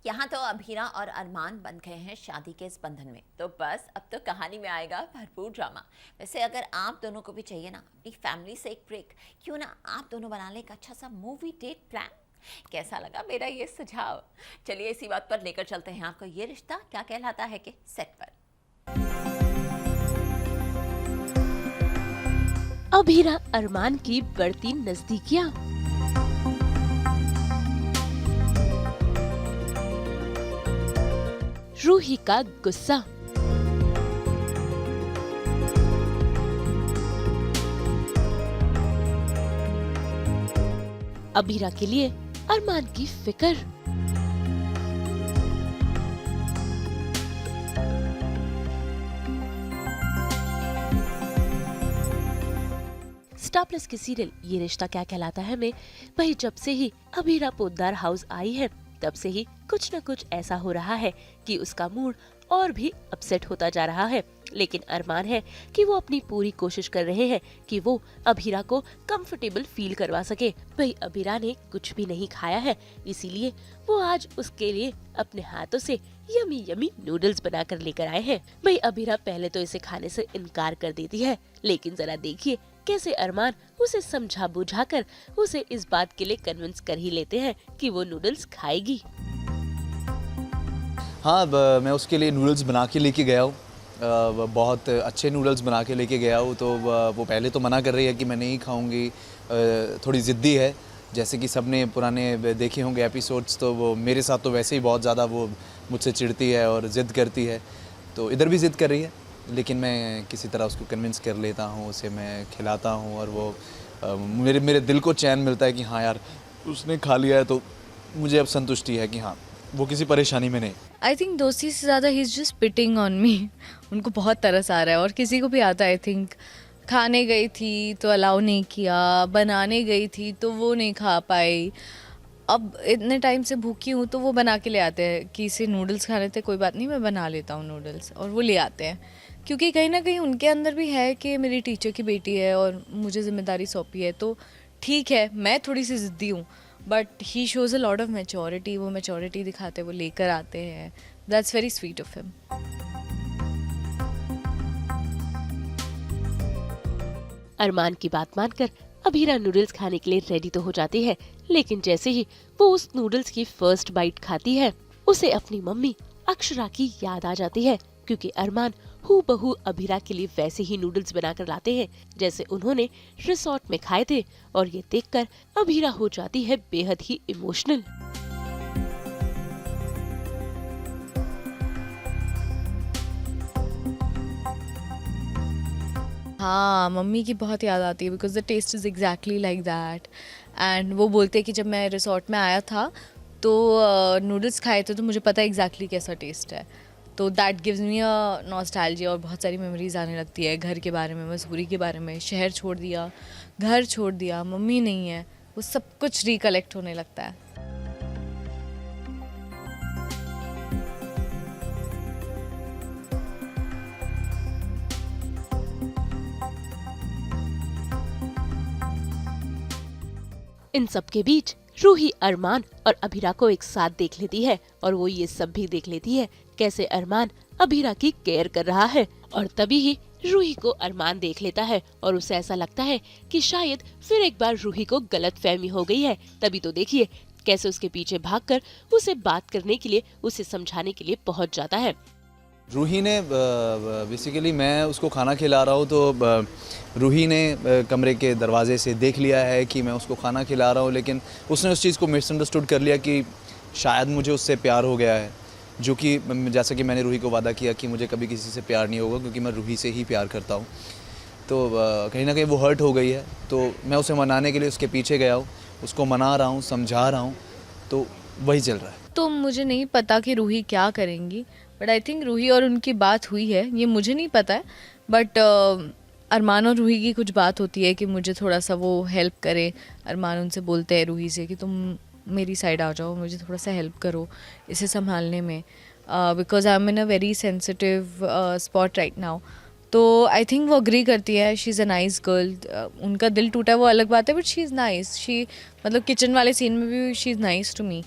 यहाँ तो अभीरा और अरमान बंध गए हैं शादी के इस बंधन में, तो बस अब तो कहानी में आएगा भरपूर ड्रामा। वैसे अगर आप दोनों को भी चाहिए ना अपनी फैमिली से एक ब्रेक, क्यों ना आप दोनों बना लें एक अच्छा सा मूवी डेट प्लान। कैसा लगा मेरा ये सुझाव? चलिए इसी बात पर लेकर चलते हैं आपको ये रिश्ता क्या कहलाता है कि सेट पर। अभीरा अरमान की बढ़ती नजदीकियां। रूही का गुस्सा। अभीरा के लिए अरमान की फिक्र। स्टार प्लस की सीरियल ये रिश्ता क्या कहलाता है में वही जब से ही अभीरा पोद्दार हाउस आई है तब से ही कुछ न कुछ ऐसा हो रहा है कि उसका मूड और भी अपसेट होता जा रहा है। लेकिन अरमान है कि वो अपनी पूरी कोशिश कर रहे हैं कि वो अभीरा को कंफर्टेबल फील करवा सके। भाई अभीरा ने कुछ भी नहीं खाया है, इसीलिए वो आज उसके लिए अपने हाथों से यमी यमी नूडल्स बनाकर लेकर आए हैं। भाई अभीरा पहले तो इसे खाने से इनकार कर देती है, लेकिन जरा देखिए कैसे अरमान उसे समझा बुझाकर उसे इस बात के लिए कन्विंस कर ही लेते हैं कि वो नूडल्स खाएगी। हाँ, मैं उसके लिए नूडल्स बना के लेके गया हूँ। बहुत अच्छे नूडल्स बना के लेके गया हूँ। तो वो पहले तो मना कर रही है कि मैं नहीं खाऊंगी, थोड़ी ज़िद्दी है। जैसे कि सबने पुराने देखे होंगे एपिसोड्स, तो वो मेरे साथ तो वैसे ही बहुत ज़्यादा वो मुझसे चिढ़ती है और ज़िद करती है। तो इधर भी ज़िद कर रही है, लेकिन मैं किसी तरह उसको कन्विंस कर लेता हूँ, उसे मैं खिलाता हूँ और वो मेरे दिल को चैन मिलता है कि हाँ यार उसने खा लिया है, तो मुझे अब संतुष्टि है कि हाँ वो किसी परेशानी में नहीं। आई थिंक दोस्ती से ज़्यादा he is just pitting on me. उनको बहुत तरस आ रहा है और किसी को भी आता है। आई थिंक खाने गई थी तो अलाउ नहीं किया, बनाने गई थी तो वो नहीं खा पाई। अब इतने टाइम से भूखी हूँ तो वो बना के ले आते हैं कि इसे नूडल्स खाने थे, कोई बात नहीं मैं बना लेता हूँ नूडल्स, और वो ले आते हैं। क्योंकि कहीं ना कहीं उनके अंदर भी है कि मेरी टीचर की बेटी है और मुझे जिम्मेदारी सौंपी है, तो ठीक है मैं थोड़ी सी ज़िद्दी हूँ, but he shows a lot of maturity. वो मैच्योरिटी दिखाते, वो लेकर आते हैं। That's very sweet of him. Armaan की बात मानकर अभीरा नूडल्स खाने के लिए रेडी तो हो जाती है, लेकिन जैसे ही वो उस नूडल्स की फर्स्ट बाइट खाती है उसे अपनी मम्मी अक्षरा की याद आ जाती है, क्योंकि अरमान हूबहू अभीरा के लिए वैसे ही नूडल्स बनाकर लाते हैं जैसे उन्होंने रिसोर्ट में खाए थे। और ये देखकर अभीरा हो जाती है बेहद ही इमोशनल। हाँ, मम्मी की बहुत याद आती है because the taste is exactly like that. And वो बोलते हैं कि जब मैं रिसोर्ट में आया था तो नूडल्स खाए थे तो मुझे पता है एग्जैक्टली कैसा टेस्ट है। तो that gives me a nostalgia और बहुत सारी मेमोरीज आने लगती है घर के बारे में, मसूरी के बारे में। शहर छोड़ दिया, घर छोड़ दिया, मम्मी नहीं है, वो सब कुछ रिकलेक्ट होने लगता है। इन सब के बीच रूही अरमान और अभीरा को एक साथ देख लेती है और वो ये सब भी देख लेती है कैसे अरमान अभीरा की केयर कर रहा है। और तभी ही रूही को अरमान देख लेता है और उसे ऐसा लगता है कि शायद फिर एक बार रूही को गलतफहमी हो गई है। तभी तो देखिए कैसे उसके पीछे भागकर उसे बात करने के लिए, उसे समझाने के लिए पहुंच जाता है। रूही ने बेसिकली मैं उसको खाना खिला रहा हूँ, तो रूही ने कमरे के दरवाजे से देख लिया है कि मैं उसको खाना खिला रहा हूँ, लेकिन उसने उस चीज़ को मिसअंडरस्टूड कर लिया कि शायद मुझे उससे प्यार हो गया है। जो कि जैसा कि मैंने रूही को वादा किया कि मुझे कभी किसी से प्यार नहीं होगा, क्योंकि मैं रूही से ही प्यार करता हूँ। तो कहीं ना कहीं वो हर्ट हो गई है, तो मैं उसे मनाने के लिए उसके पीछे गया हूँ, उसको मना रहा हूँ, समझा रहा हूँ, तो वही चल रहा है। तो मुझे नहीं पता कि रूही क्या करेंगी, बट आई थिंक रूही और उनकी बात हुई है, ये मुझे नहीं पता है। बट अरमान और रूही की कुछ बात होती है कि मुझे थोड़ा सा वो हेल्प करे। अरमान उनसे बोलते हैं रूही से कि तुम मेरी साइड आ जाओ, मुझे थोड़ा सा हेल्प करो इसे संभालने में, because I am in a very sensitive spot right now. तो आई थिंक वो अग्री करती है। She is a nice girl. उनका दिल टूटा है वो अलग बात है, but she is nice. She मतलब किचन वाले सीन में भी she is nice to me.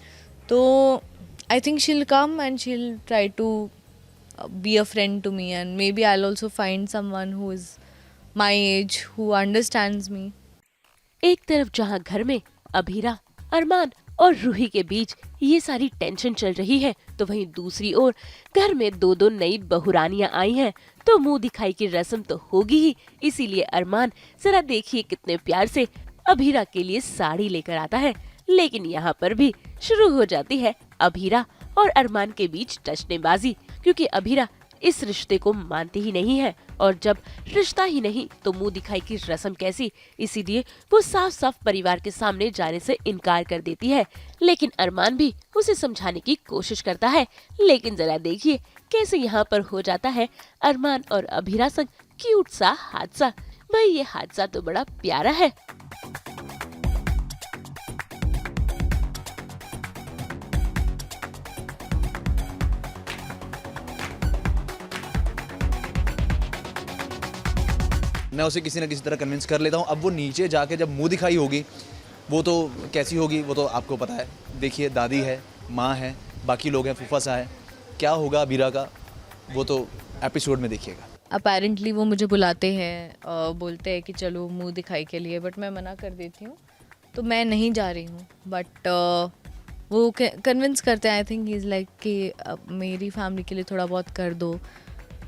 तो I think she'll come and she'll try to be a friend to me, and maybe I'll also find someone who is my age who understands me. एक तरफ जहां घर में अभीरा, अरमान और रूही के बीच ये सारी टेंशन चल रही है, तो वहीं दूसरी ओर घर में दो दो नई बहुरानियां आई हैं, तो मुंह दिखाई की रस्म तो होगी ही। इसीलिए अरमान जरा देखिए कितने प्यार से अभीरा के लिए साड़ी लेकर आता है। लेकिन यहाँ पर भी शुरू हो जाती है अभीरा और अरमान के बीच टचनेबाजी, क्योंकि अभीरा इस रिश्ते को मानती ही नहीं है, और जब रिश्ता ही नहीं तो मुंह दिखाई की रस्म कैसी। इसीलिए वो साफ साफ परिवार के सामने जाने से इनकार कर देती है। लेकिन अरमान भी उसे समझाने की कोशिश करता है। लेकिन जरा देखिए कैसे यहाँ पर हो जाता है अरमान और अभीरा संग क्यूट सा हादसा। भाई ये हादसा तो बड़ा प्यारा है। मैं उसे किसी न किसी तरह कन्विंस कर लेता हूँ। अब वो नीचे जाके जब मुंह दिखाई होगी, वो तो कैसी होगी वो तो आपको पता है। देखिए दादी है, माँ है, बाकी लोग हैं, फूफा सा है, क्या होगा अभीरा का वो तो एपिसोड में देखिएगा। अपेरेंटली वो मुझे बुलाते हैं, बोलते हैं कि चलो मुंह दिखाई के लिए, बट मैं मना कर देती हूँ, तो मैं नहीं जा रही हूँ। बट वो कन्विंस करते हैं। I think he is like कि मेरी फैमिली के लिए थोड़ा बहुत कर दो,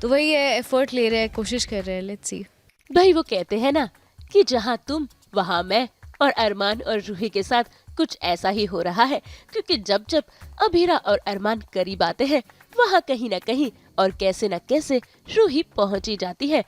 तो वही है, एफर्ट ले रहे हैं, कोशिश कर रहे हैं, लेट्स सी। भाई वो कहते हैं ना कि जहाँ तुम वहाँ मैं, और अरमान और रूही के साथ कुछ ऐसा ही हो रहा है, क्योंकि जब जब अभीरा और अरमान करीब आते हैं वहाँ कहीं ना कहीं और कैसे न कैसे रूही पहुँच ही जाती है।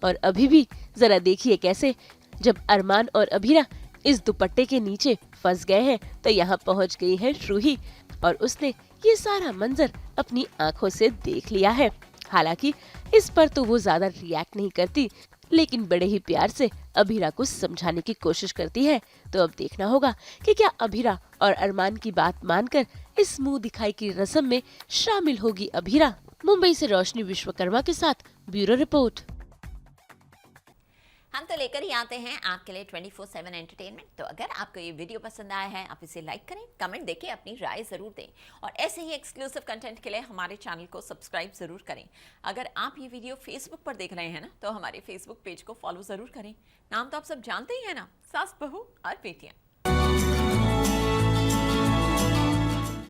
और अभी भी जरा देखिए कैसे जब अरमान और अभीरा इस दुपट्टे के नीचे फंस गए हैं, तो यहाँ पहुँच गई है रूही, और उसने ये सारा मंजर अपनी आंखों से देख लिया है। हालांकि इस पर तो वो ज्यादा रिएक्ट नहीं करती, लेकिन बड़े ही प्यार से अभीरा को समझाने की कोशिश करती है। तो अब देखना होगा कि क्या अभीरा और अरमान की बात मानकर इस मुंह दिखाई की रस्म में शामिल होगी अभीरा। मुंबई से रोशनी विश्वकर्मा के साथ ब्यूरो रिपोर्ट। हम तो लेकर ही आते हैं आपके लिए 24/7 एंटरटेनमेंट। तो अगर आपको ये वीडियो पसंद आया है, आप इसे लाइक करें, कमेंट देके अपनी राय ज़रूर दें, और ऐसे ही एक्सक्लूसिव कंटेंट के लिए हमारे चैनल को सब्सक्राइब ज़रूर करें। अगर आप ये वीडियो फेसबुक पर देख रहे हैं ना, तो हमारे फेसबुक पेज को फॉलो ज़रूर करें। नाम तो आप सब जानते ही हैं ना, सास बहू और बेटियाँ।